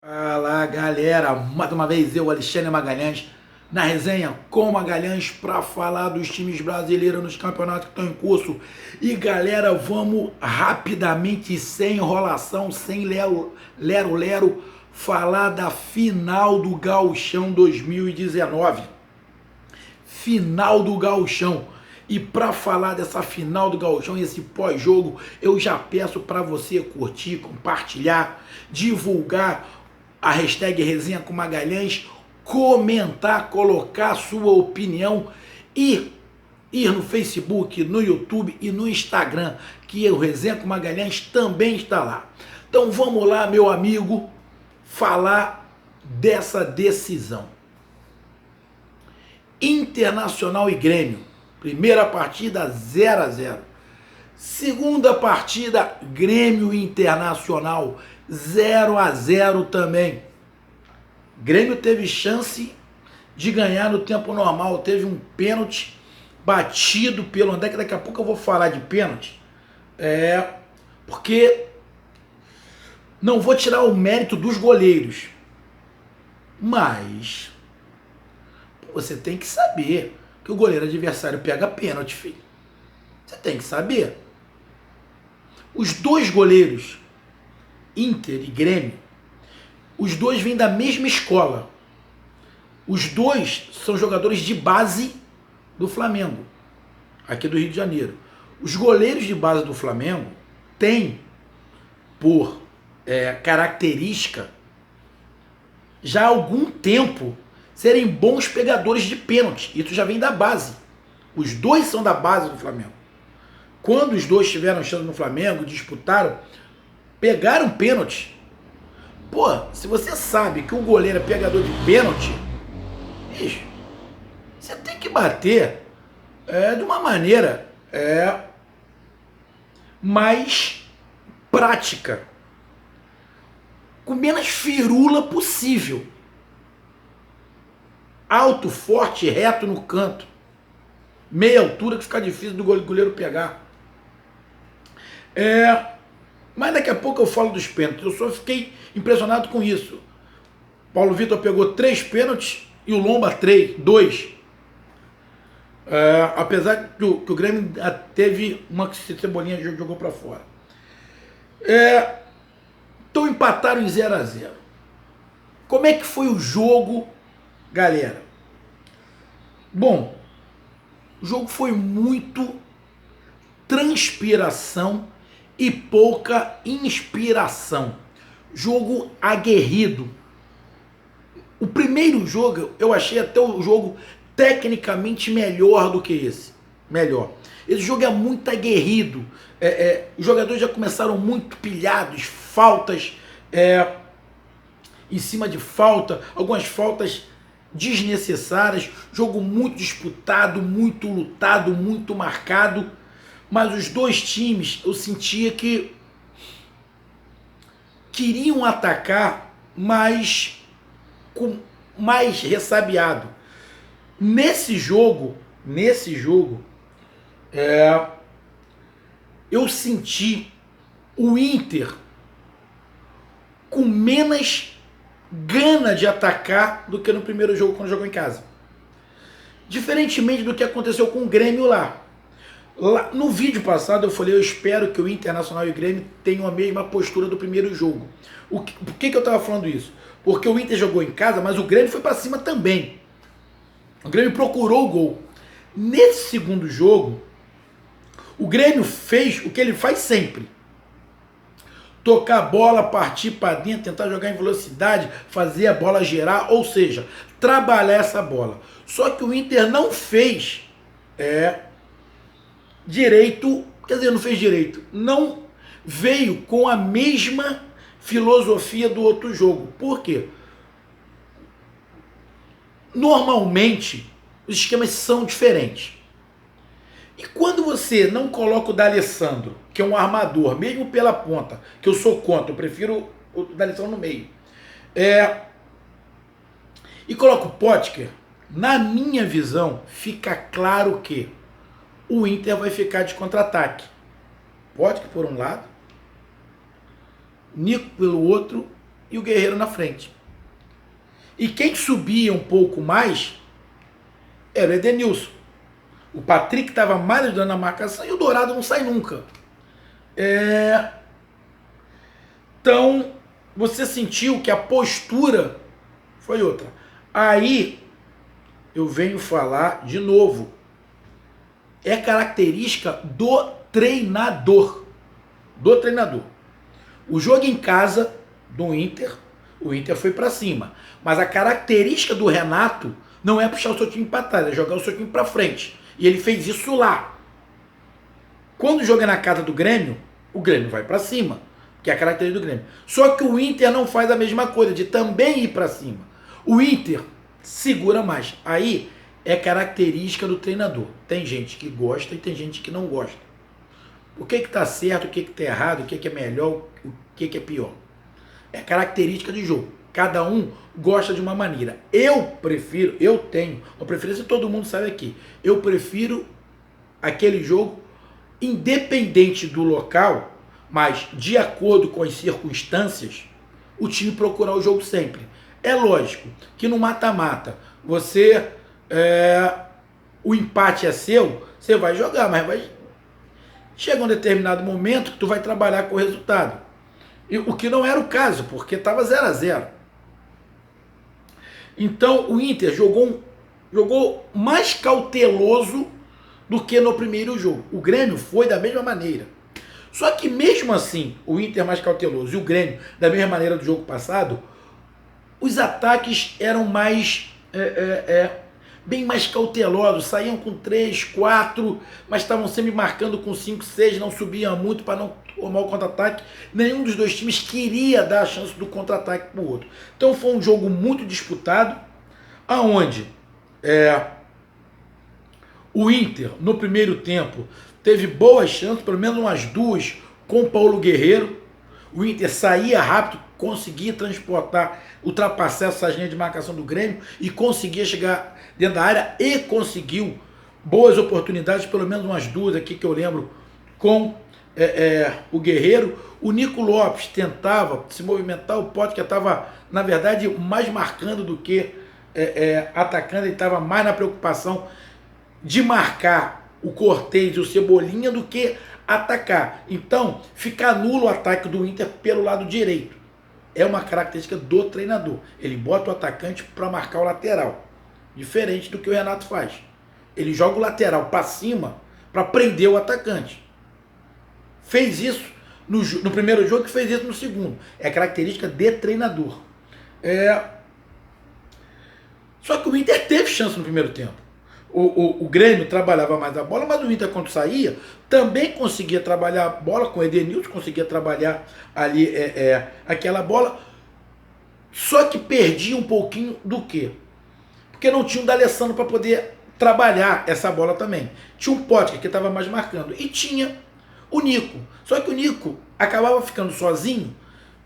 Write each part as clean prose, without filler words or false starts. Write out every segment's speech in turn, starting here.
Fala galera, mais uma vez eu, Alexandre Magalhães, na resenha com Magalhães para falar dos times brasileiros nos campeonatos que estão em curso. E galera, vamos rapidamente, sem enrolação, sem lero, falar da final do Gauchão 2019. Final do Gauchão. E para falar dessa final do Gauchão e esse pós-jogo, eu já peço para você curtir, compartilhar, divulgar a hashtag Resenha com Magalhães, comentar, colocar sua opinião e ir no Facebook, no YouTube e no Instagram, que o Resenha com Magalhães também está lá. Então vamos lá, meu amigo, falar dessa decisão. Internacional e Grêmio. Primeira partida 0-0. Segunda partida Grêmio Internacional 0-0 também. Grêmio teve chance de ganhar no tempo normal. Teve um pênalti batido pelo André, que daqui a pouco eu vou falar de pênalti. Porque não vou tirar o mérito dos goleiros. Mas você tem que saber que o goleiro adversário pega pênalti, filho. Você tem que saber. Os dois goleiros, Inter e Grêmio, os dois vêm da mesma escola. Os dois são jogadores de base do Flamengo, aqui do Rio de Janeiro. Os goleiros de base do Flamengo têm, por característica, já há algum tempo, serem bons pegadores de pênalti. Isso já vem da base. Os dois são da base do Flamengo. Quando os dois tiveram chance no Flamengo, disputaram, pegaram pênalti. Pô, se você sabe que um goleiro é pegador de pênalti, bicho, você tem que bater de uma maneira mais prática, com menos firula possível. Alto, forte, reto no canto. Meia altura que fica difícil do goleiro pegar. Mas daqui a pouco eu falo dos pênaltis. Eu só fiquei impressionado com isso. Paulo Vitor pegou 3 pênaltis e o Lomba 2. Apesar que o Grêmio teve uma que o Cebolinha jogou para fora. Então empataram em 0-0. Como é que foi o jogo, galera? Bom, o jogo foi muito transpiração e pouca inspiração. Jogo aguerrido. O primeiro jogo, eu achei até o jogo tecnicamente melhor do que esse. Melhor. Esse jogo é muito aguerrido. Os jogadores já começaram muito pilhados, faltas em cima de falta, algumas faltas desnecessárias, jogo muito disputado, muito lutado, muito marcado, mas os dois times eu sentia que queriam atacar, mas com mais ressabiado. Nesse jogo, eu senti o Inter com menos gana de atacar do que no primeiro jogo, quando jogou em casa. Diferentemente do que aconteceu com o Grêmio lá. No vídeo passado eu falei, eu espero que o Internacional e o Grêmio tenham a mesma postura do primeiro jogo. Por que eu estava falando isso? Porque o Inter jogou em casa, mas o Grêmio foi para cima também. O Grêmio procurou o gol. Nesse segundo jogo, o Grêmio fez o que ele faz sempre. Tocar a bola, partir para dentro, tentar jogar em velocidade, fazer a bola girar, ou seja, trabalhar essa bola. Só que o Inter não fez direito, quer dizer, não fez direito, não veio com a mesma filosofia do outro jogo. Por quê? Normalmente, os esquemas são diferentes. E quando você não coloca o D'Alessandro, que é um armador, mesmo pela ponta, que eu sou contra, eu prefiro o D'Alessandro no meio, e coloca o Potker, na minha visão, fica claro que o Inter vai ficar de contra-ataque. Potker por um lado, Nico pelo outro e o Guerreiro na frente. E quem subia um pouco mais era o Edenilson. O Patrick estava mais ajudando na marcação e o Dourado não sai nunca. Então, você sentiu que a postura foi outra. Aí, eu venho falar de novo. É característica do treinador. Do treinador. O jogo em casa do Inter, o Inter foi para cima. Mas a característica do Renato não é puxar o seu time para trás, é jogar o seu time para frente. E ele fez isso lá. Quando joga na casa do Grêmio, o Grêmio vai para cima, que é a característica do Grêmio. Só que o Inter não faz a mesma coisa, de também ir para cima. O Inter segura mais. Aí é característica do treinador. Tem gente que gosta e tem gente que não gosta. O que está certo, o que está errado, o que é melhor, o que é pior. É característica de jogo. Cada um gosta de uma maneira. Eu prefiro, eu tenho, a preferência todo mundo sabe aqui. Eu prefiro aquele jogo independente do local, mas de acordo com as circunstâncias, o time procurar o jogo sempre. É lógico que no mata-mata, o empate é seu, você vai jogar, mas chega um determinado momento que tu vai trabalhar com o resultado. E o que não era o caso, porque estava 0-0. Então o Inter jogou mais cauteloso do que no primeiro jogo. O Grêmio foi da mesma maneira. Só que mesmo assim, o Inter mais cauteloso e o Grêmio da mesma maneira do jogo passado, os ataques eram mais bem mais cautelosos, saíam com 3, 4, mas estavam sempre marcando com 5, 6, não subiam muito para não tomar o contra-ataque. Nenhum dos dois times queria dar a chance do contra-ataque para o outro. Então foi um jogo muito disputado, aonde o Inter, no primeiro tempo, teve boas chances, pelo menos umas duas, com o Paulo Guerreiro. O Inter saía rápido, conseguia transportar, ultrapassar essa linha de marcação do Grêmio e conseguia chegar dentro da área e conseguiu boas oportunidades, pelo menos umas duas aqui que eu lembro, com o Guerreiro. O Nico Lopes tentava se movimentar, o Potker estava, na verdade, mais marcando do que atacando, ele estava mais na preocupação de marcar o Cortez e o Cebolinha do que atacar. Então, fica nulo o ataque do Inter pelo lado direito. É uma característica do treinador. Ele bota o atacante para marcar o lateral. Diferente do que o Renato faz. Ele joga o lateral para cima para prender o atacante. Fez isso no primeiro jogo e fez isso no segundo. É característica de treinador. Só que o Inter teve chance no primeiro tempo. O Grêmio trabalhava mais a bola, mas o Inter, quando saía, também conseguia trabalhar a bola com o Edenilson, conseguia trabalhar ali aquela bola, só que perdia um pouquinho do quê? Porque não tinha o D'Alessandro para poder trabalhar essa bola também. Tinha um Potker que estava mais marcando e tinha o Nico. Só que o Nico acabava ficando sozinho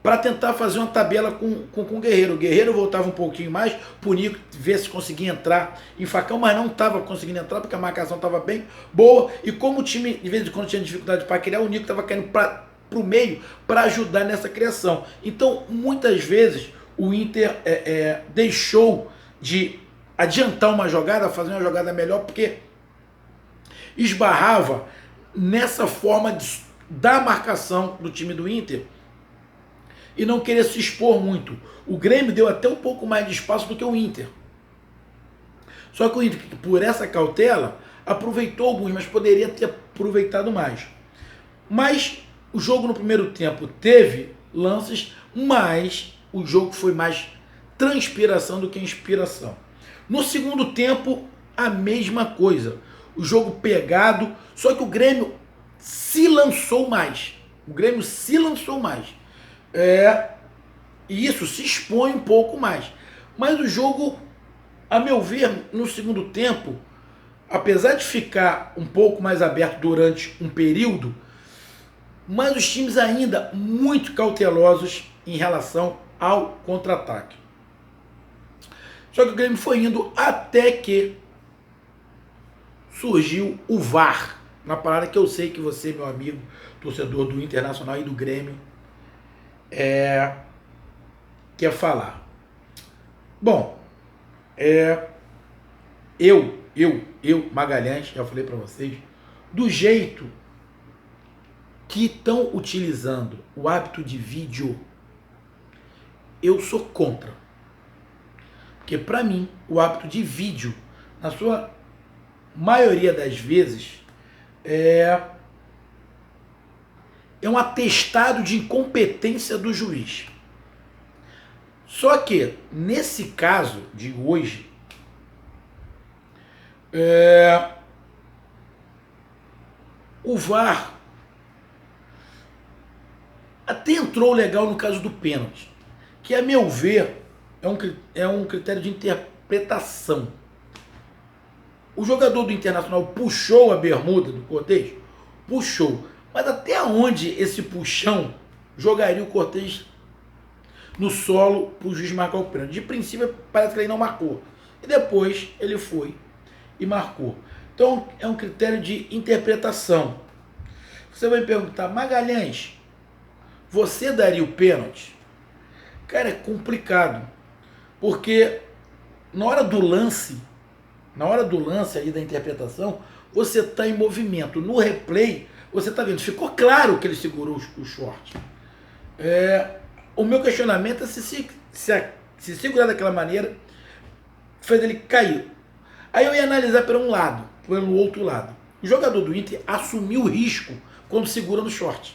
para tentar fazer uma tabela com o Guerreiro. O Guerreiro voltava um pouquinho mais para o Nico ver se conseguia entrar em facão, mas não estava conseguindo entrar porque a marcação estava bem boa. E como o time, de vez em quando, tinha dificuldade para criar, o Nico estava caindo para o meio para ajudar nessa criação. Então, muitas vezes, o Inter deixou de adiantar uma jogada, fazer uma jogada melhor, porque esbarrava nessa forma da marcação do time do Inter e não querer se expor muito. O Grêmio deu até um pouco mais de espaço do que o Inter. Só que o Inter, por essa cautela, aproveitou alguns, mas poderia ter aproveitado mais. Mas o jogo no primeiro tempo teve lances, mas o jogo foi mais transpiração do que inspiração. No segundo tempo, a mesma coisa. O jogo pegado, só que o Grêmio se lançou mais. E isso se expõe um pouco mais. Mas o jogo, a meu ver, no segundo tempo, apesar de ficar um pouco mais aberto durante um período, mas os times ainda muito cautelosos em relação ao contra-ataque. Só que o Grêmio foi indo até que surgiu o VAR. Uma parada que eu sei que você, meu amigo, torcedor do Internacional e do Grêmio, quer falar? Bom, eu, Magalhães, já falei para vocês, do jeito que estão utilizando o hábito de vídeo, eu sou contra. Porque para mim, o hábito de vídeo, na sua maioria das vezes, é um atestado de incompetência do juiz. Só que, nesse caso de hoje, o VAR até entrou legal no caso do pênalti, que, a meu ver, é um critério de interpretação. O jogador do Internacional puxou a bermuda do Cortez? Puxou. Mas até onde esse puxão jogaria o Cortez no solo para o juiz marcar o pênalti? De princípio, parece que ele não marcou. E depois ele foi e marcou. Então, é um critério de interpretação. Você vai me perguntar, Magalhães, você daria o pênalti? Cara, é complicado. Porque na hora do lance ali da interpretação, você está em movimento. No replay, você está vendo, ficou claro que ele segurou o short. O meu questionamento é se segurar daquela maneira fez ele cair. Aí eu ia analisar pelo outro lado. O jogador do Inter assumiu o risco quando segura no short.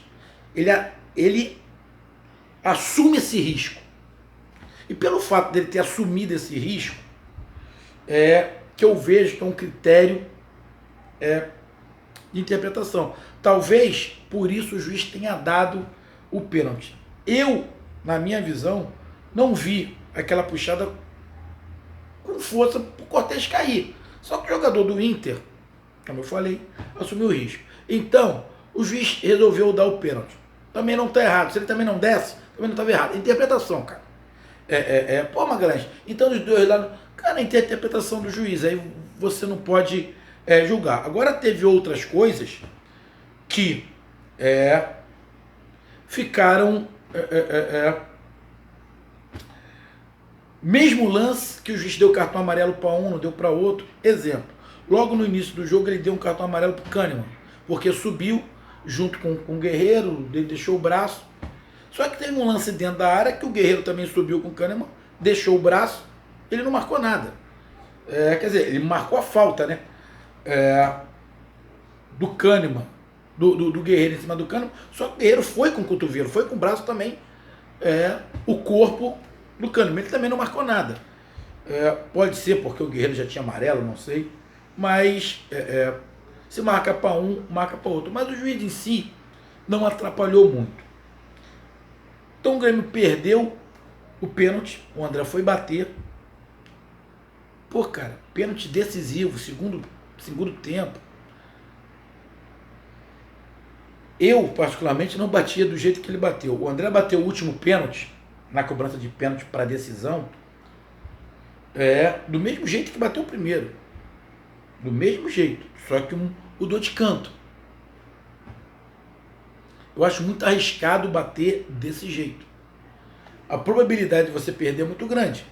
Ele assume esse risco. E pelo fato dele ter assumido esse risco, que eu vejo que é um critério de interpretação. Talvez por isso o juiz tenha dado o pênalti. Eu, na minha visão, não vi aquela puxada com força para o Cortez cair. Só que o jogador do Inter, como eu falei, assumiu o risco. Então, o juiz resolveu dar o pênalti. Também não está errado. Se ele também não desse, também não estava errado. Interpretação, cara. Pô, Magalhães, então os dois lá... Cara, a interpretação do juiz, aí você não pode julgar. Agora teve outras coisas que ficaram... mesmo lance que o juiz deu cartão amarelo para um, não deu para outro. Exemplo, logo no início do jogo ele deu um cartão amarelo para o Kahneman, porque subiu junto com o Guerreiro, ele deixou o braço. Só que teve um lance dentro da área que o Guerreiro também subiu com o Kahneman, deixou o braço, ele não marcou nada. Quer dizer, ele marcou a falta, né? Do Kahneman, do Guerreiro em cima do Kahneman, só que o Guerreiro foi com o cotovelo, foi com o braço também, o corpo do Kahneman, ele também não marcou nada. Pode ser porque o Guerreiro já tinha amarelo, não sei, mas se marca para um, marca para outro. Mas o juiz em si não atrapalhou muito. Então o Grêmio perdeu o pênalti, o André foi bater. Pô, cara, pênalti decisivo, segundo tempo. Eu, particularmente, não batia do jeito que ele bateu. O André bateu o último pênalti, na cobrança de pênalti para decisão, do mesmo jeito que bateu o primeiro. Do mesmo jeito, só que mudou de canto. Eu acho muito arriscado bater desse jeito. A probabilidade de você perder é muito grande.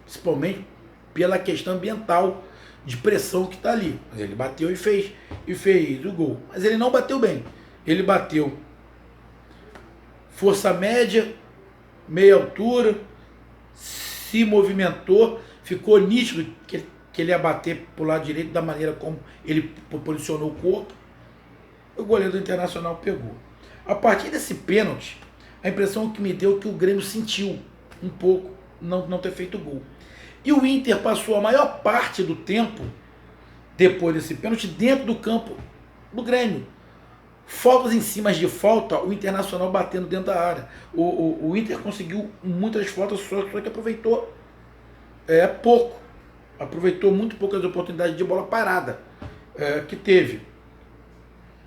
Principalmente pela questão ambiental de pressão que está ali. Mas ele bateu e fez o gol. Mas ele não bateu bem. Ele bateu força média, meia altura, se movimentou, ficou nítido que ele ia bater para o lado direito da maneira como ele posicionou o corpo. O goleiro do Internacional pegou. A partir desse pênalti, a impressão que me deu é que o Grêmio sentiu um pouco não ter feito gol. E o Inter passou a maior parte do tempo, depois desse pênalti, dentro do campo do Grêmio. Faltas em cima de falta, o Internacional batendo dentro da área. O Inter conseguiu muitas faltas, só que aproveitou pouco. Aproveitou muito poucas oportunidades de bola parada que teve.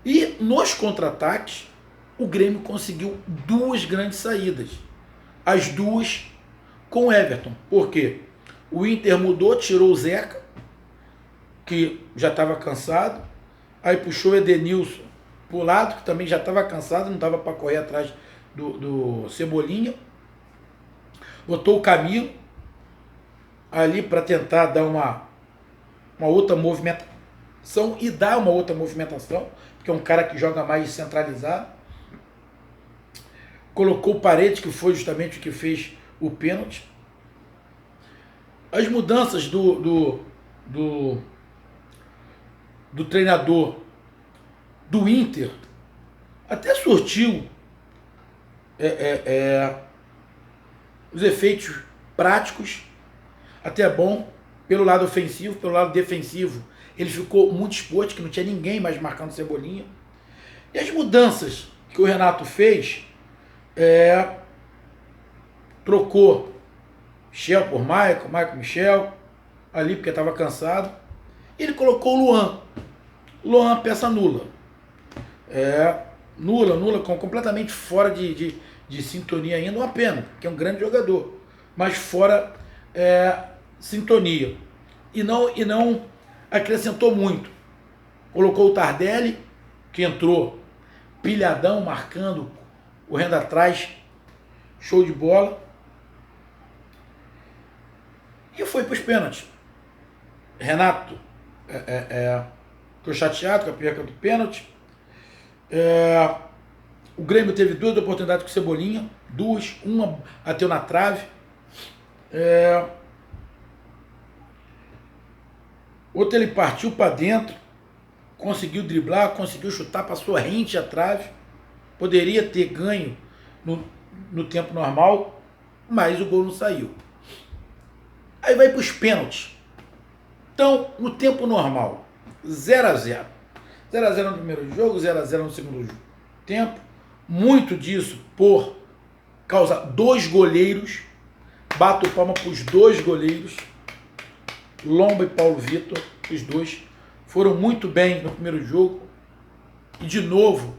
E nos contra-ataques, o Grêmio conseguiu duas grandes saídas. As duas com o Everton. Por quê? O Inter mudou, tirou o Zeca, que já estava cansado. Aí puxou o Edenilson para o lado, que também já estava cansado, não estava para correr atrás do Cebolinha. Botou o Camilo ali para tentar dar uma outra movimentação e dar uma outra movimentação, porque é um cara que joga mais centralizado. Colocou o Paredes, que foi justamente o que fez o pênalti. As mudanças do treinador do Inter até surtiu os efeitos práticos, até bom, pelo lado ofensivo, pelo lado defensivo. Ele ficou muito exposto, que não tinha ninguém mais marcando Cebolinha. E as mudanças que o Renato fez, trocou Michel por Michael Michel, ali porque estava cansado. Ele colocou o Luan, peça nula. Nula, completamente fora de sintonia ainda, uma pena, porque é um grande jogador, mas fora sintonia. E não acrescentou muito. Colocou o Tardelli, que entrou pilhadão, marcando, correndo atrás, show de bola. E foi para os pênaltis. Renato ficou chateado com a perca do pênalti. O Grêmio teve 2 oportunidades com o Cebolinha, uma bateu na trave. Outra ele partiu para dentro, conseguiu driblar, conseguiu chutar, passou rente à trave. Poderia ter ganho no tempo normal, mas o gol não saiu. Aí vai para os pênaltis. Então, no tempo normal, 0-0. 0-0 no primeiro jogo, 0-0 no segundo tempo. Muito disso por causa dos goleiros. Bato palma para os 2 goleiros. Lomba e Paulo Vitor, os 2 foram muito bem no primeiro jogo. E de novo,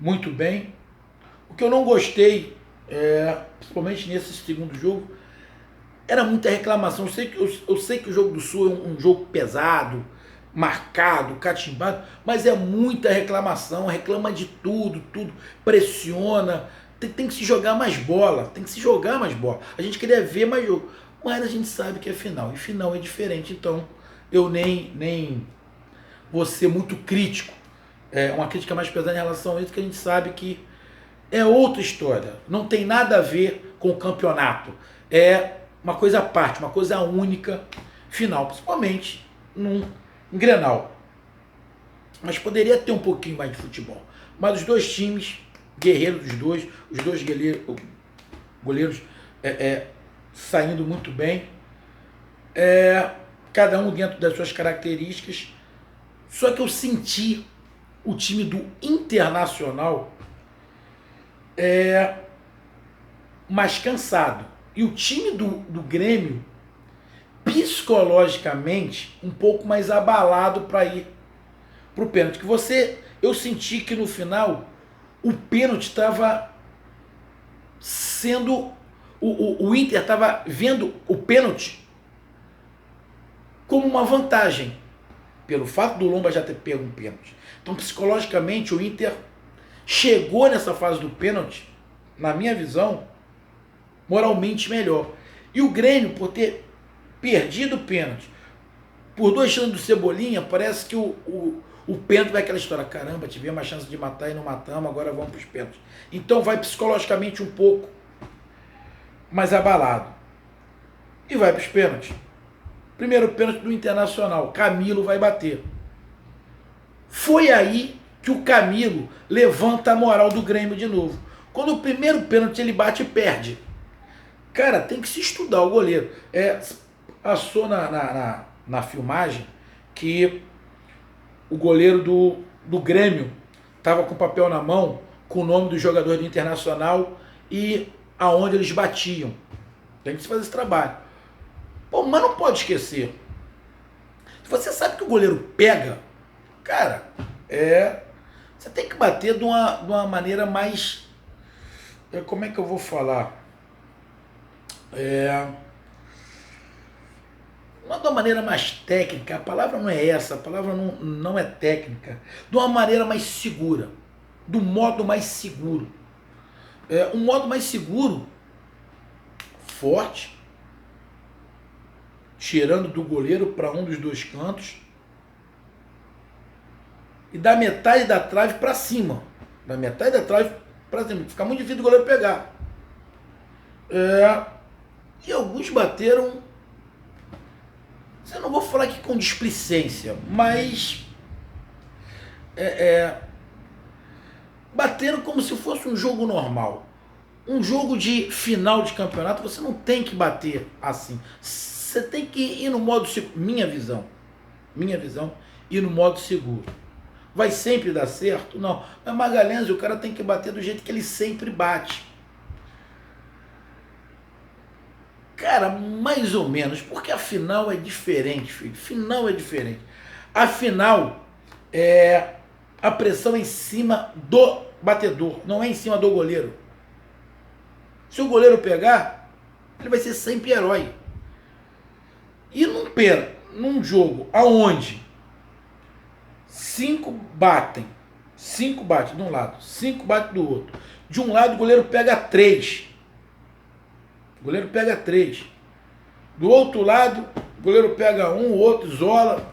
muito bem. O que eu não gostei, principalmente nesse segundo jogo, era muita reclamação. Eu sei que o jogo do Sul é um jogo pesado, marcado, catimbado, mas é muita reclamação, reclama de tudo, pressiona. Tem que se jogar mais bola, A gente queria ver mais jogo, mas a gente sabe que é final, e final é diferente, então eu nem vou ser muito crítico. Uma crítica mais pesada em relação a isso, que a gente sabe que é outra história, não tem nada a ver com o campeonato, é uma coisa à parte, uma coisa única, final, principalmente num Grenal. Mas poderia ter um pouquinho mais de futebol. Mas os 2 times, guerreiros os dois goleiros saindo muito bem, cada um dentro das suas características. Só que eu senti o time do Internacional mais cansado. E o time do Grêmio, psicologicamente, um pouco mais abalado para ir pro pênalti. Eu senti que no final o pênalti estava sendo... O Inter estava vendo o pênalti como uma vantagem, pelo fato do Lomba já ter pego um pênalti. Então, psicologicamente, o Inter chegou nessa fase do pênalti, na minha visão, moralmente melhor. E o Grêmio, por ter perdido o pênalti, por 2 chances do Cebolinha, parece que o pênalti vai aquela história, caramba, tivemos uma chance de matar e não matamos, agora vamos para os pênaltis. Então vai psicologicamente um pouco mais abalado. E vai para os pênaltis. Primeiro pênalti do Internacional, Camilo vai bater. Foi aí que o Camilo levanta a moral do Grêmio de novo. Quando o primeiro pênalti ele bate e perde. Cara, tem que se estudar o goleiro. Passou na filmagem que o goleiro do Grêmio estava com o papel na mão, com o nome do jogador do Internacional e aonde eles batiam. Tem que se fazer esse trabalho. Pô, mas não pode esquecer. Se você sabe que o goleiro pega, cara, você tem que bater de uma maneira mais... Como é que eu vou falar? Não de uma maneira mais técnica, a palavra não é essa, a palavra não é técnica, de uma maneira mais segura, do modo mais seguro. Um modo mais seguro forte, tirando do goleiro para um dos dois cantos, e da metade da trave para cima. Da metade da trave para cima. Fica muito difícil do goleiro pegar. E alguns bateram, eu não vou falar aqui com displicência, mas bateram como se fosse um jogo normal. Um jogo de final de campeonato, você não tem que bater assim. Você tem que ir no modo seguro. Minha visão, ir no modo seguro. Vai sempre dar certo? Não. Mas Magalhães, o cara tem que bater do jeito que ele sempre bate. Cara, mais ou menos, porque a final é diferente, filho. Final é diferente. A final a pressão é em cima do batedor, não é em cima do goleiro. Se o goleiro pegar, ele vai ser sempre herói. E num jogo aonde 5 batem de um lado, 5 batem do outro. De um lado o goleiro pega 3. Do outro lado, o goleiro pega 1, o outro isola.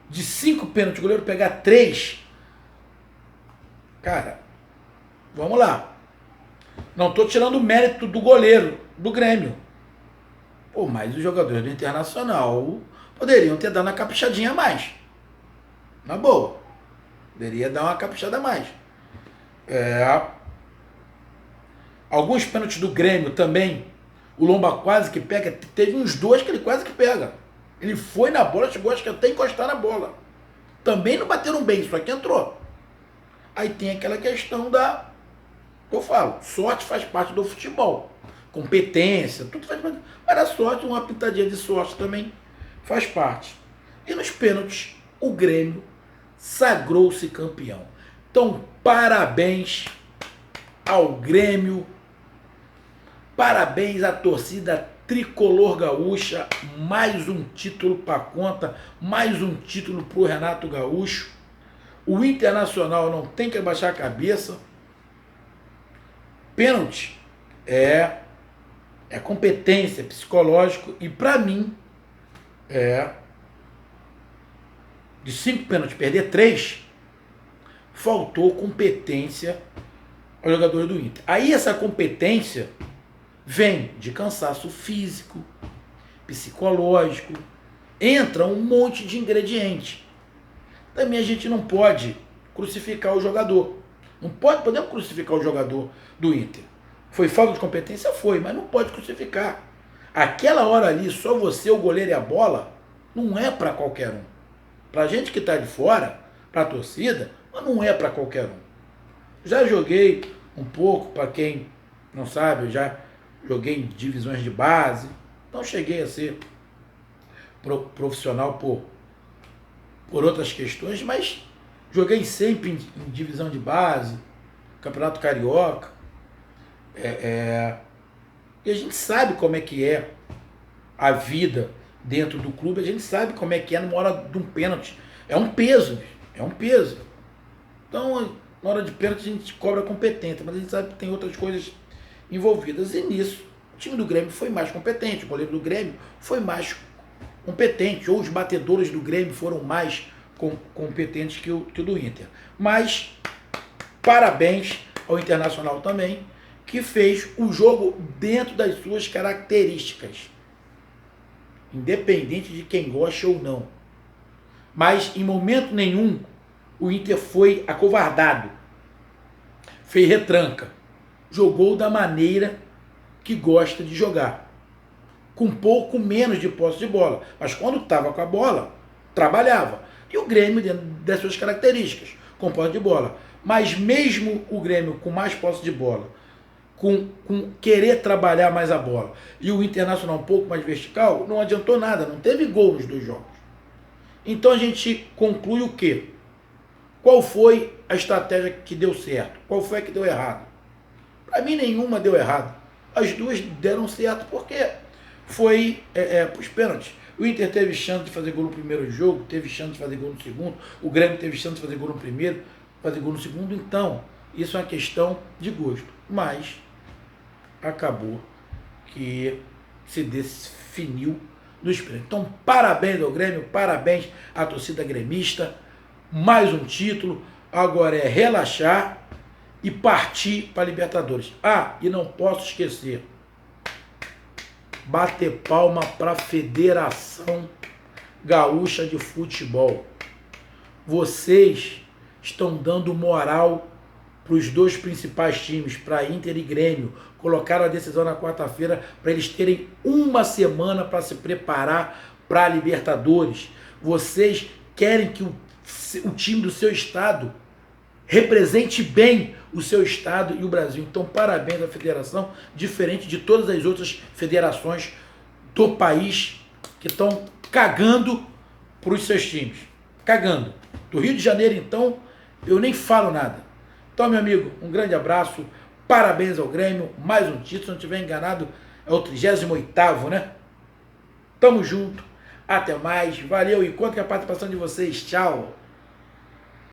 De 5 pênaltis, o goleiro pegar 3. Cara, vamos lá. Não estou tirando o mérito do goleiro, do Grêmio. Pô, mas os jogadores do Internacional poderiam ter dado uma caprichadinha a mais. Na boa. Poderia dar uma caprichada a mais. Alguns pênaltis do Grêmio também, o Lomba quase que pega. Teve uns 2 que ele quase que pega. Ele foi na bola, chegou acho que até encostar na bola. Também não bateram bem, só que entrou. Aí tem aquela questão eu falo, sorte faz parte do futebol. Competência, tudo faz parte. Mas a sorte, uma pitadinha de sorte também faz parte. E nos pênaltis, o Grêmio sagrou-se campeão. Então, parabéns ao Grêmio. Parabéns à torcida tricolor gaúcha. Mais um título para conta, mais um título para o Renato Gaúcho. O Internacional não tem que abaixar a cabeça. Pênalti é competência, psicológico, e para mim de 5 pênaltis perder 3, faltou competência aos jogadores do Inter. Aí essa competência vem de cansaço físico, psicológico, entra um monte de ingrediente. Também a gente não pode crucificar o jogador. Podemos crucificar o jogador do Inter. Foi falta de competência? Foi, mas não pode crucificar. Aquela hora ali, só você, o goleiro e a bola, não é para qualquer um. Pra gente que tá de fora, pra torcida, mas não é para qualquer um. Já joguei um pouco, para quem não sabe, eu já joguei em divisões de base, não cheguei a ser profissional por outras questões, mas joguei sempre em divisão de base, Campeonato Carioca, e a gente sabe como é que é a vida dentro do clube, a gente sabe como é que é na hora de um pênalti. É um peso. Então, na hora de pênalti a gente cobra competência, mas a gente sabe que tem outras coisas envolvidas. E nisso, o time do Grêmio foi mais competente, o goleiro do Grêmio foi mais competente, ou os batedores do Grêmio foram mais competentes que o do Inter. Mas, parabéns ao Internacional também, que fez o jogo dentro das suas características, independente de quem gosta ou não. Mas, em momento nenhum, o Inter foi acovardado, fez retranca, jogou da maneira que gosta de jogar, com pouco menos de posse de bola, mas quando estava com a bola, trabalhava. E o Grêmio, dentro das suas características, com posse de bola. Mas mesmo o Grêmio com mais posse de bola, com querer trabalhar mais a bola, e o Internacional um pouco mais vertical, não adiantou nada, não teve gol nos 2 jogos. Então a gente conclui o quê? Qual foi a estratégia que deu certo? Qual foi a que deu errado? Para mim nenhuma deu errado. As duas deram certo porque foi para os pênaltis. O Inter teve chance de fazer gol no primeiro jogo, teve chance de fazer gol no segundo, o Grêmio teve chance de fazer gol no primeiro, fazer gol no segundo. Então, isso é uma questão de gosto. Mas acabou que se definiu no sprint. Então, parabéns ao Grêmio, parabéns à torcida gremista, mais um título, agora é relaxar e partir para a Libertadores. Ah, e não posso esquecer, bater palma para a Federação Gaúcha de Futebol. Vocês estão dando moral para os dois principais times, para Inter e Grêmio. Colocaram a decisão na quarta-feira para eles terem uma semana para se preparar para a Libertadores. Vocês querem que o time do seu estado represente bem o seu estado e o Brasil. Então, parabéns à federação, diferente de todas as outras federações do país que estão cagando para os seus times. Cagando. Do Rio de Janeiro, então, eu nem falo nada. Então, meu amigo, um grande abraço, parabéns ao Grêmio, mais um título, se não estiver enganado, é o 38º, né? Tamo junto, até mais, valeu e conta com a participação de vocês, tchau!